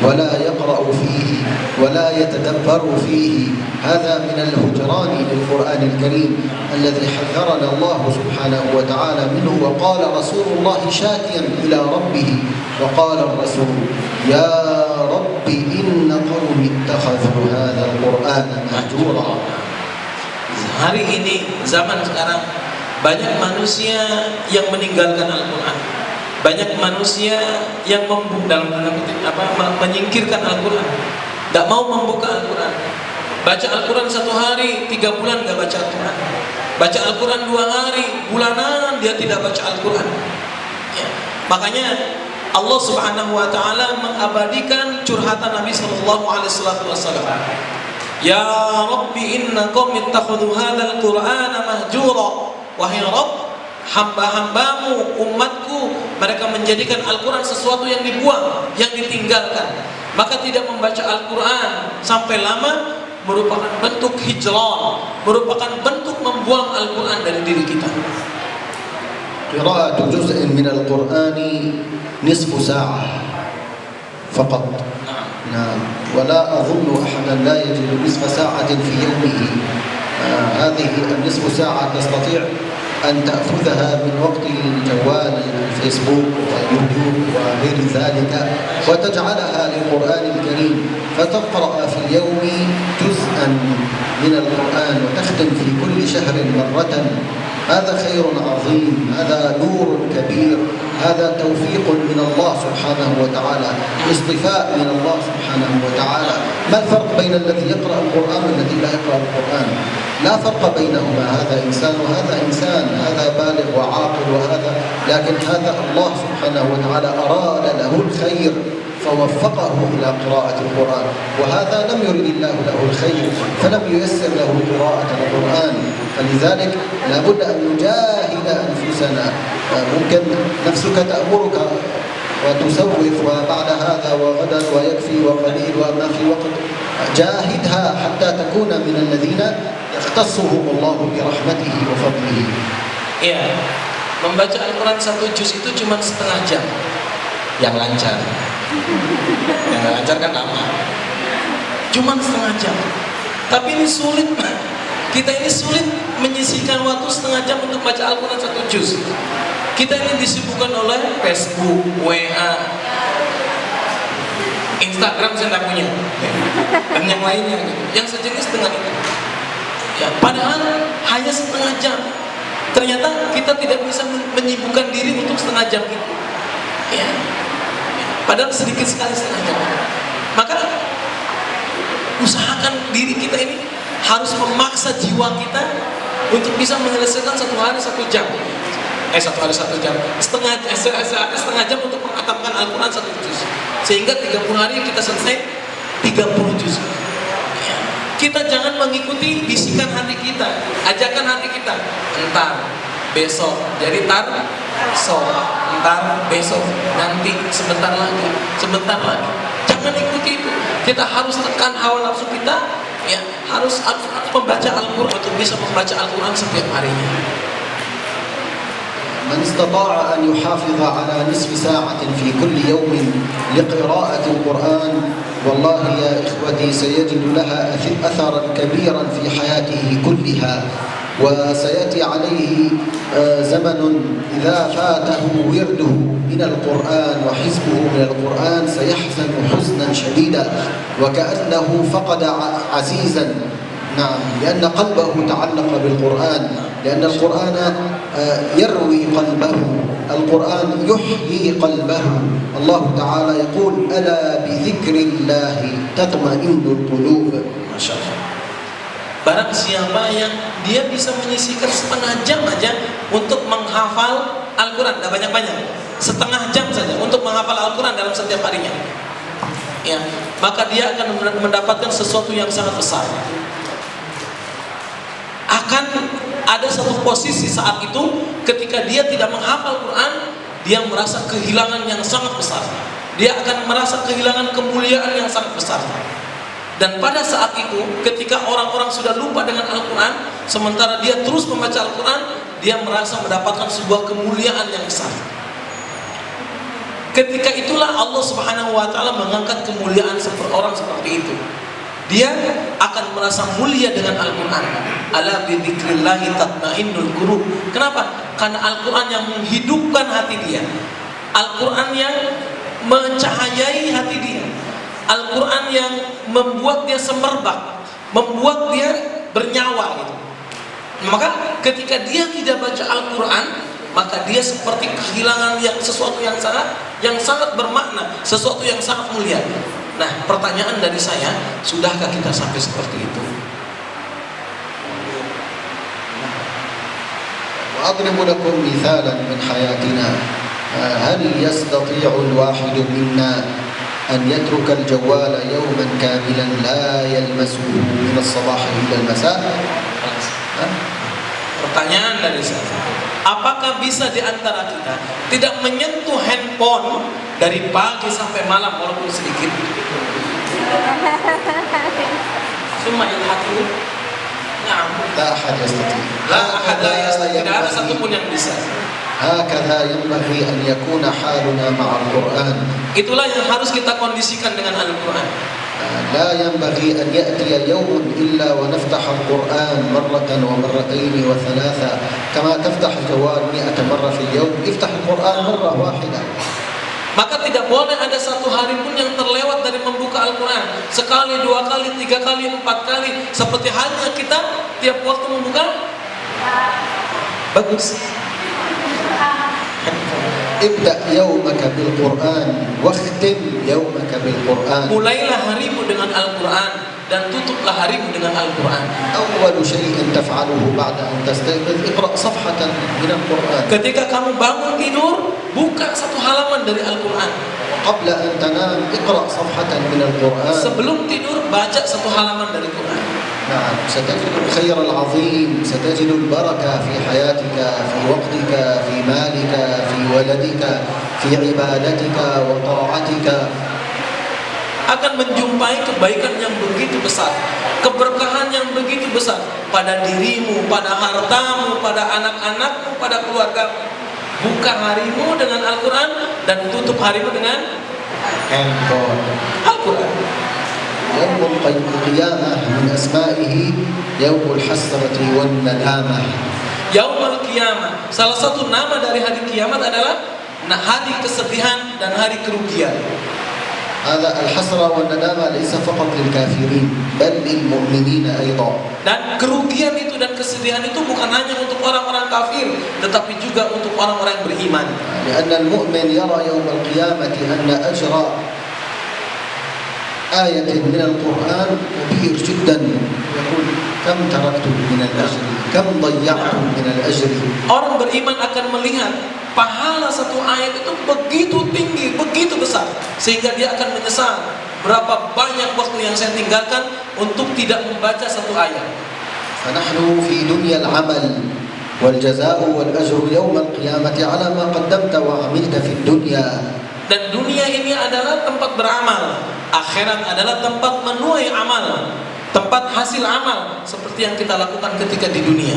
S2: ولا يقرأ فيه ولا يتدبر فيه. هذا من الهجران للقرآن الكريم الذي حذرنا الله سبحانه وتعالى منه. وقال رسول الله شاكيا إلى ربه، وقال الرسول يا رب إن قوم اتخذوا هذا القرآن مهجورا.
S4: Hari ini, zaman sekarang, banyak manusia yang meninggalkan Al-Quran, banyak manusia yang menyingkirkan Al-Quran, tidak mau membuka Al-Quran. Baca Al-Quran 1 hari, 3 bulan tidak baca Al-Quran. Baca Al-Quran 2 hari, bulanan dia tidak baca Al-Quran. Ya. Makanya Allah Subhanahu wa taala mengabadikan curhatan Nabi sallallahu alaihi wasallam. Ya Rabbi inna qaumi ittakhadhu hadzal Qur'ana mahjura. Wahai Rabb, hamba-hambamu, umatku, mereka menjadikan Al-Quran sesuatu yang dibuang, yang ditinggalkan. Maka tidak membaca Al-Quran sampai lama merupakan bentuk hijran, merupakan bentuk membuang Al-Quran dari diri kita.
S2: قراءة جزء من القرآن نصف ساعة فقط. نعم. ولا أظن أحدا لا يجد نصف ساعة في يومه. هذه النصف ساعة تستطيع أن تأخذها من وقت الجوال، الفيسبوك واليوتيوب وغير ذلك، وتجعلها للقرآن الكريم، فتقرأ في اليوم جزءا من القرآن وتختم في كل شهر مرة. هذا خير عظيم، هذا نور كبير، هذا توفيق من الله سبحانه وتعالى، اصطفاء من الله سبحانه وتعالى. ما الفرق بين الذي يقرأ القرآن والذي لا يقرأ القرآن؟ لا فرق بينهما، هذا إنسان وهذا إنسان، هذا بالغ وعاقل وهذا، لكن هذا الله سبحانه وتعالى أراد له الخير فوفقه إلى قراءة القرآن، وهذا لم يرد الله له الخير فلم ييسر له قراءة القرآن. فلذلك لا بد أن نجاهد أنفسنا. ممكن نفسك تأمرك وتسوف وبعد هذا وغدا ويكفي وقليل وما في وقت، جاهدها حتى تكون من الذين يختصهم الله برحمته وفضله.
S4: Ya, membaca Al-Quran 1 juz itu cuma setengah jam yang lancar. Yang nggak lancar kan lama, cuma setengah jam. Tapi ini sulit, kita ini sulit menyisihkan waktu setengah jam untuk baca Al-Quran 1 juz. Kita ini disibukkan oleh Facebook, WA, Instagram saya tak punya, dan yang lainnya gitu, yang sejenis dengan itu. Ya, padahal hanya setengah jam. Ternyata kita tidak bisa menyibukkan diri untuk setengah jam itu. Ya. Padahal sedikit sekali setengah jam. Maka usahakan diri kita ini harus memaksa jiwa kita untuk bisa menyelesaikan 1 hari 1 jam. 1 hari 1 jam. Setengah jam untuk menghatamkan Al-Quran 1 juz. Sehingga 30 hari kita selesai 30 juz. Kita jangan mengikuti bisikan hati kita, ajakan hati kita. Entar, besok, jadi entar, besok, nanti, sebentar lagi. Jangan ikuti itu. Kita harus tekan hawa nafsu kita, ya, harus membaca Al-Quran untuk bisa membaca Al-Quran setiap harinya.
S2: من استطاع أن يحافظ على نصف ساعة في كل يوم لقراءة القرآن والله يا إخوتي سيجد لها أثرا كبيرا في حياته كلها، وسيأتي عليه زمن إذا فاته ورده من القرآن وحزبه من القرآن سيحزن حزنا شديدا وكأنه فقد عزيزا. نعم، لأن قلبه تعلق بالقرآن، لأن القرآن يروي قلبه، القرآن يحيي قلبه. الله تعالى يقول ألا بذكر الله تطمئن القلوب.
S4: Masya Allah. Barang siapa yang dia bisa menyisihkan setengah jam aja untuk menghafal Al-Quran, tidak banyak-banyak, setengah jam saja untuk menghafal Al-Quran dalam setiap harinya, ya, maka dia akan mendapatkan sesuatu yang sangat besar. Akan ada satu posisi saat itu ketika dia tidak menghafal Quran, dia merasa kehilangan yang sangat besar. Dia akan merasa kehilangan kemuliaan yang sangat besar. Dan pada saat itu ketika orang-orang sudah lupa dengan Al-Quran, sementara dia terus membaca Al-Quran, dia merasa mendapatkan sebuah kemuliaan yang besar. Ketika itulah Allah Subhanahu wa Ta'ala mengangkat kemuliaan orang seperti itu. Dia akan merasa mulia dengan Al-Quran. Ala bi dzikrillahi tatmainnul qulub. Kenapa? Karena Al-Quran yang menghidupkan hati dia, Al-Quran yang mencahayai hati dia, Al-Quran yang membuat dia semerbak, membuat dia bernyawa gitu. Maka ketika dia tidak baca Al-Quran, maka dia seperti kehilangan sesuatu yang sangat bermakna, sesuatu yang sangat mulia. Nah, pertanyaan dari saya, sudahkah kita sampai seperti itu?
S2: وأضرب لكم مثالا من حياتنا. هل يستطيع الواحد منا أن يترك الجوال يوما كاملا لا يلمسه من الصباح إلى المساء؟
S4: Pertanyaan dari saya, apakah bisa di antara kita tidak menyentuh handphone dari pagi sampai malam walaupun sedikit? Semua yang hati,
S2: لا أحد يستطيع.
S4: tidak ada satupun yang bisa.
S2: هكذا ينبغي أن يكون حالنا مع القرآن.
S4: Itulah yang harus kita kondisikan dengan Al-Quran.
S2: لا ينبغي أن يأتي يوم إلا ونفتح القرآن مرة ومرتين وثلاثة كما تفتح الجوال 100 مرة في اليوم. افتح القرآن مرة واحدة.
S4: Maka tidak boleh ada satu hari pun yang terlewat dari membuka Al-Quran. Sekali, 2 kali, 3 kali, 4 kali. Seperti halnya kita tiap waktu membuka. Bagus.
S2: ابدأ يومك بالقرآن واختم يومك بالقرآن.
S4: Mulailah harimu dengan Al-Quran dan tutuplah harimu dengan Al-Quran.
S2: أول شيء تفعله بعد أن تستيقظ اقرأ صفحة من القرآن.
S4: Ketika kamu bangun tidur, buka satu halaman dari Al-Quran.
S2: قبل أن تنام اقرأ صفحة من القرآن.
S4: Sebelum tidur, baca satu halaman dari Quran.
S2: نعم، ستجد الخير العظيم، ستجد البركة في حياتك، في وقتك، في مالك، في ولدك، في عبادتك وطاعتك.
S4: Akan menjumpai kebaikan yang begitu besar, keberkahan yang begitu besar pada dirimu, pada hartamu, pada anak-anakmu, pada keluargamu. Buka harimu dengan Al-Quran dan tutup harimu dengan Al-Quran.
S2: يوم القيامة من أسمائه يوم الحسرة والندامة.
S4: Yaumul Qiyamah, salah satu nama dari hari kiamat adalah hari kesedihan dan hari kerugian.
S2: هذا الحسرة والندامة ليس فقط للكافرين بل للمؤمنين أيضا.
S4: Dan kerugian itu dan kesedihan itu bukan hanya untuk orang-orang kafir, tetapi juga untuk orang-orang yang beriman.
S2: لأن المؤمن يرى يوم القيامة أن أجر آية من القرآن كبير جدا، يقول كم تركت من الأجر، كم ضيعت من الأجر.
S4: Orang beriman akan melihat pahala satu ayat itu begitu tinggi, begitu besar, sehingga dia akan menyesal berapa banyak waktu yang saya tinggalkan untuk tidak membaca satu ayat.
S2: فنحن في دنيا العمل والجزاء والأجر يوم القيامة على ما قدمت وعملت في الدنيا.
S4: Dan dunia ini adalah tempat beramal, akhirat adalah tempat menuai amal, tempat hasil amal seperti yang kita lakukan ketika di dunia.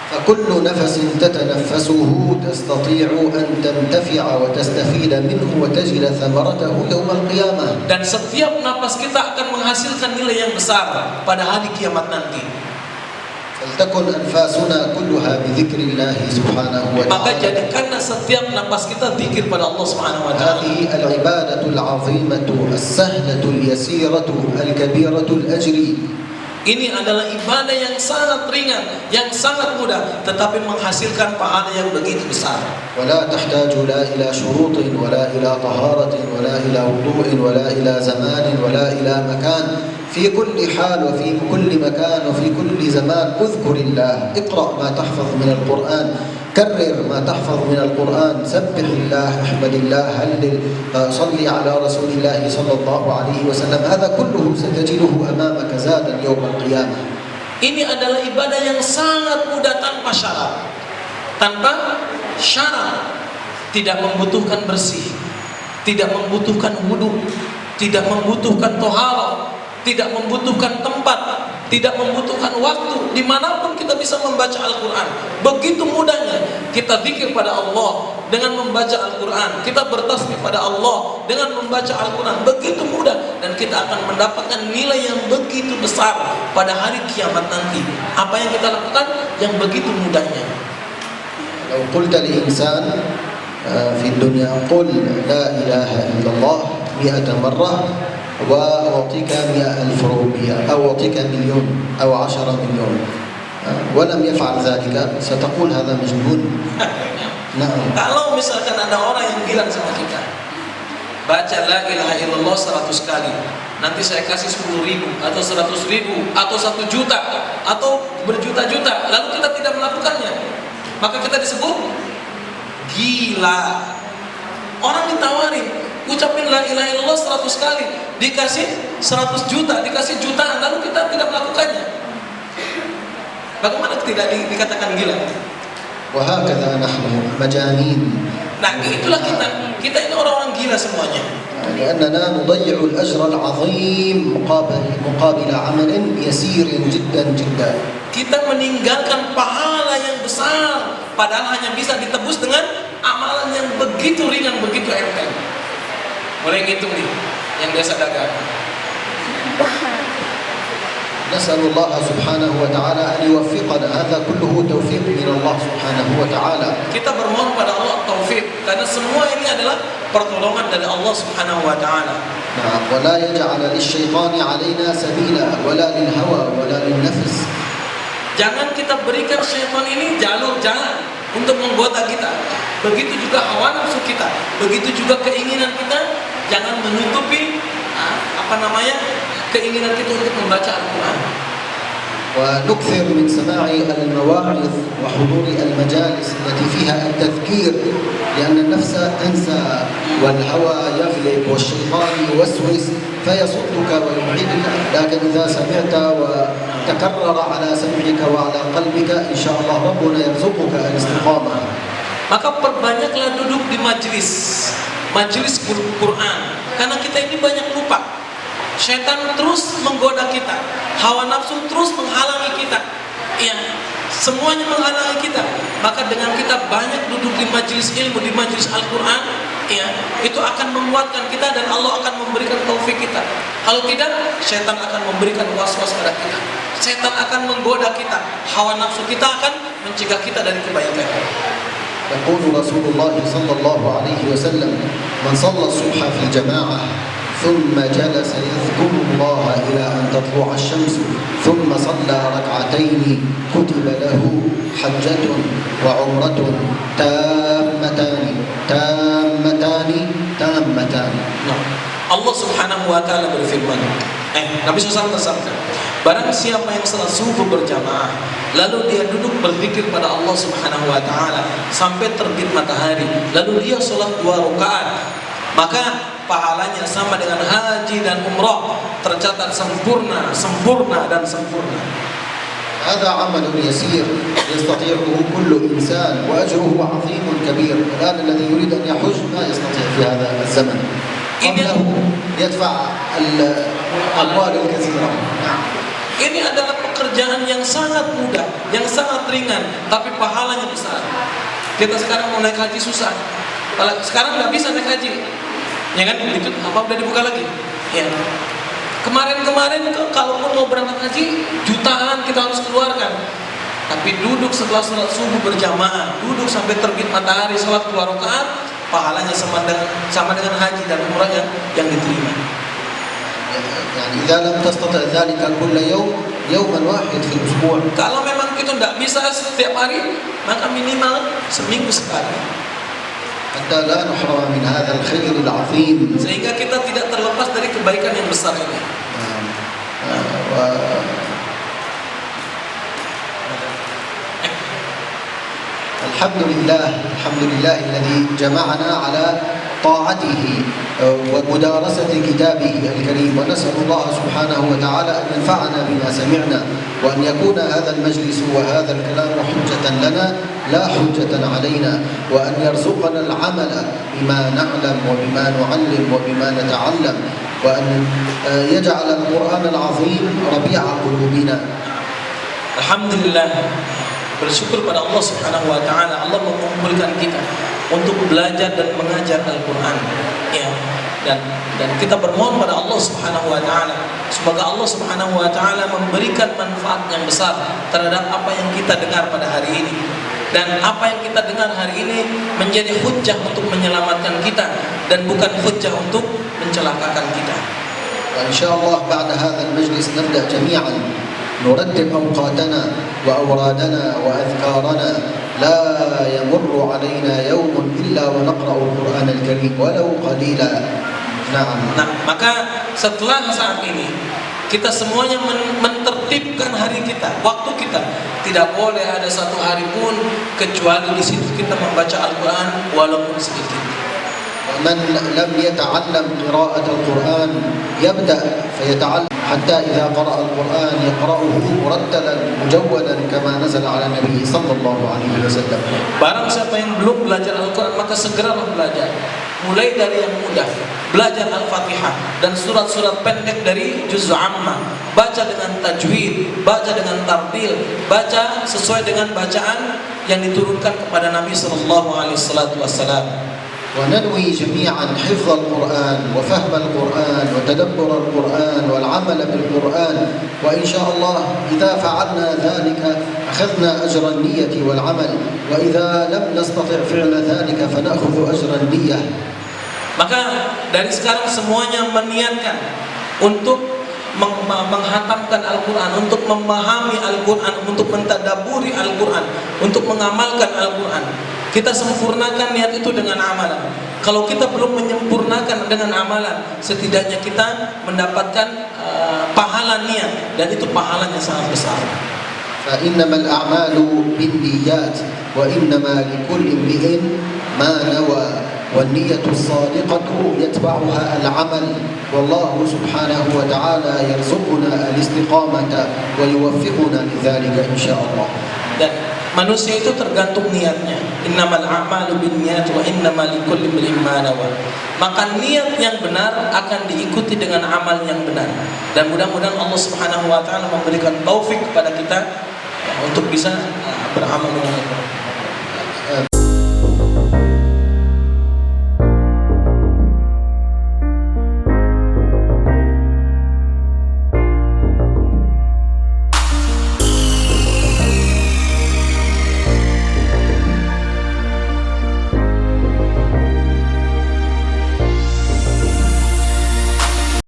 S2: فكل نفس تتنفسه تستطيع أن تنتفع وتستفيد منه وتجد ثمرته يوم القيامة.
S4: Dan setiap napas kita akan menghasilkan nilai yang besar pada hari kiamat nanti.
S2: فلتكن أنفاسنا كلها بذكر الله سبحانه
S4: Maka
S2: وتعالى.
S4: jadikanlah setiap napas kita zikir pada Allah Subhanahu wa taala.
S2: هذه العبادة العظيمة السهلة اليسيرة الكبيرة الأجر.
S4: Ini adalah ibadah yang sangat ringan, yang sangat mudah, tetapi menghasilkan pahala yang begitu besar.
S2: ولا تحتاج لا إلى شروط ولا إلى طهارة ولا إلى وضوء ولا إلى زمان ولا إلى مكان. في كل حال وفي كل مكان وفي كل زمان اذكر الله. اقرأ ما تحفظ من القرآن، كرر ما تحفظ من القرآن، سبح الله، احمد الله، هلل، صلي على رسول الله صلى الله عليه وسلم. هذا كله ستجده أمامك زادا يوم القيامة.
S4: Ini adalah ibadah yang sangat mudah tanpa syarat. Tanpa syarat, tidak membutuhkan bersih, tidak membutuhkan wudu, tidak membutuhkan toharoh, tidak membutuhkan tempat, tidak membutuhkan waktu. Dimanapun kita bisa membaca Al-Quran. Begitu mudahnya kita zikir pada Allah dengan membaca Al-Quran, kita bertasbih pada Allah dengan membaca Al-Quran. Begitu mudah, dan kita akan mendapatkan nilai yang begitu besar pada hari kiamat nanti. Apa yang kita lakukan yang begitu mudahnya.
S2: لو قلت لإنسان في الدنيا قل لا إله إلا الله 100 مرة وأعطيك 100,000 روبية أو أعطيك مليون أو 10 مليون ولم يفعل ذلك ستقول هذا مجنون. نعم.
S4: Kalau misalkan ada orang yang bilang sama kita, baca la ilaha illallah 100 kali, nanti saya kasih 10.000 atau 100.000 atau 1 juta atau berjuta-juta, lalu kita tidak melakukannya, maka kita disebut gila. Orang ditawarin, ucapin la ilaha illallah 100 kali, dikasih 100 juta, dikasih jutaan, lalu kita tidak melakukannya. Bagaimana tidak dikatakan gila?
S2: وهكذا نحن مجانين.
S4: Nah, itulah kita ini orang-orang gila semuanya.
S2: لأننا نضيع الأجر العظيم مقابل عمل يسير جدا جدا.
S4: Kita meninggalkan pahala yang besar, padahal hanya bisa ditebus dengan amalan yang begitu ringan, begitu enteng. Boleh ngitung nih, yang biasa dagang.
S2: نسأل الله سبحانه وتعالى أن يوفقنا. هذا كله توفيق من الله سبحانه وتعالى.
S4: Kita bermohon pada Allah taufik, karena semua ini adalah pertolongan dari Allah Subhanahu wa taala.
S2: نعم. ولا يجعل للشيطان علينا سبيلا ولا للهوى ولا للنفس.
S4: Jangan kita berikan syaitan ini jalur jalan untuk menggoda kita. Begitu juga hawa nafsu kita, begitu juga keinginan kita. Jangan menutupi keinginan kita untuk membaca Al-Quran.
S2: ونكثر من سماع المواعظ وحضور المجالس التي فيها التذكير، لأن النفس تنسى والهوى يغلب والشيطان يوسوس فيصدك ويبعدك. لكن إذا سمعت وتكرر على سمعك وعلى قلبك إن شاء الله ربنا يرزقك الاستقامة.
S4: Maka perbanyaklah duduk di majelis Quran, karena kita ini banyak lupa. Syaitan terus menggoda kita, hawa nafsu terus menghalangi kita, ya, semuanya menghalangi kita. Maka dengan kita banyak duduk di majelis ilmu, di majelis Al-Quran, ya, itu akan menguatkan kita dan Allah akan memberikan taufik kita. Kalau tidak, syaitan akan memberikan was-was pada kita. Syaitan akan menggoda kita, hawa nafsu kita akan mencegah kita dari kebaikan.
S2: يقول رسول الله صلى الله عليه وسلم: من صلى الصبح في الجماعة ثم جلس يذكر الله إلى أن تطلع الشمس ثم صلى ركعتين كتب له حجة وعمرة تامتان تامتان تامتان.
S4: Allah Subhanahu wa taala berfirman, Nabi SAW bersabda, barang siapa yang salat subuh berjamaah lalu dia duduk berzikir pada Allah Subhanahu wa taala sampai terbit matahari, lalu dia salat 2 rakaat, maka pahalanya sama dengan haji dan umrah, tercatat sempurna, sempurna dan sempurna.
S2: هذا عمل يسير يستطيعه كل إنسان وأجره عظيم كبير. الآن الذي يريد أن يحج ما يستطيع في هذا الزمن، قبله يدفع الأموال الكثيرة.
S4: Ini adalah pekerjaan yang sangat mudah, yang sangat ringan, tapi pahalanya besar. Kita sekarang mau naik haji susah. Sekarang nggak bisa naik haji, ya kan? Itu apa udah dibuka lagi? Ya. Kemarin kalaupun mau berangkat haji, jutaan kita harus keluarkan. Tapi duduk setelah sholat subuh berjamaah, duduk sampai terbit matahari, sholat 2 rakaat, pahalanya sama dengan haji dan umrah yang diterima.
S2: يعني إذا لم تستطع ذلك كل يوم يوما واحد في الأسبوع.
S4: Kalau memang kita tidak bisa setiap hari, maka minimal seminggu sekali.
S2: حتى لا نحرم من هذا الخير العظيم.
S4: Sehingga kita tidak terlepas dari kebaikan yang besar ini.
S2: الحمد لله الذي جمعنا على طاعته ومدارسة كتابه الكريم، ونسأل الله سبحانه وتعالى أن ينفعنا بما سمعنا، وأن يكون هذا المجلس وهذا الكلام حجة لنا لا حجة علينا، وأن يرزقنا العمل بما نعلم وبما نعلم وبما نتعلم، وأن يجعل القرآن العظيم ربيع قلوبنا.
S4: Alhamdulillah, bersyukur pada Allah Subhanahu wa taala, Allah mengumpulkan kita untuk belajar dan mengajar Al-Qur'an. Ya. Dan kita bermohon pada Allah Subhanahu wa taala, semoga Allah Subhanahu wa taala memberikan manfaat yang besar terhadap apa yang kita dengar pada hari ini. Dan apa yang kita dengar hari ini menjadi hujjah untuk menyelamatkan kita dan bukan hujjah untuk mencelakakan kita.
S2: Insyaallah بعد هذا المجلس نبدأ جميعا نرتب أوقاتنا وأورادنا وأذكارنا، لا يمر علينا يوم إلا ونقرأ القرآن الكريم ولو قليلا. نعم.
S4: Nah, maka setelah saat ini kita semuanya mentertibkan hari kita, waktu kita. Tidak boleh ada satu hari pun kecuali di situ kita membaca Al-Quran walaupun sedikit.
S2: ومن لم يتعلم قراءة القرآن يبدأ فيتعلم حتى إذا قرأ القرآن يقرأه مرتلا مجودا كما نزل على النبي صلى الله عليه وسلم.
S4: Barang siapa yang belum belajar Al-Quran maka segeralah belajar. Mulai dari yang mudah, belajar Al-Fatihah dan surat-surat pendek dari juz amma. Baca dengan tajwid, baca dengan tartil, baca sesuai dengan bacaan yang diturunkan kepada Nabi sallallahu alaihi wasallam.
S2: وننوي جميعا حفظ القرآن وفهم القرآن وتدبر القرآن والعمل بالقرآن، وإن شاء الله إذا فعلنا ذلك أخذنا أجر النية والعمل، وإذا لم نستطع فعل ذلك فنأخذ أجر النية.
S4: Maka dari sekarang semuanya meniatkan untuk menghatamkan Al-Quran, untuk memahami Al-Quran, untuk mentadaburi Al-Quran, untuk mengamalkan Al-Quran. Kita sempurnakan niat itu dengan amalan. Kalau kita belum menyempurnakan dengan amalan, setidaknya kita mendapatkan pahala niat, dan itu pahalanya sangat besar.
S2: فإنما الأعمال بالنيات وإنما لكل امرئ ما نوى والنية الصادقة يتبعها العمل والله سبحانه وتعالى يرزقنا الاستقامة ويوفقنا لذلك إن شاء الله.
S4: Dan manusia itu tergantung niatnya. Innamal a'malu binniyat wa innamal likulli imrin ma nawa. Maka niat yang benar akan diikuti dengan amal yang benar. Dan mudah-mudahan Allah Subhanahu wa taala memberikan taufik kepada kita untuk bisa beramal dengan Al-Quran.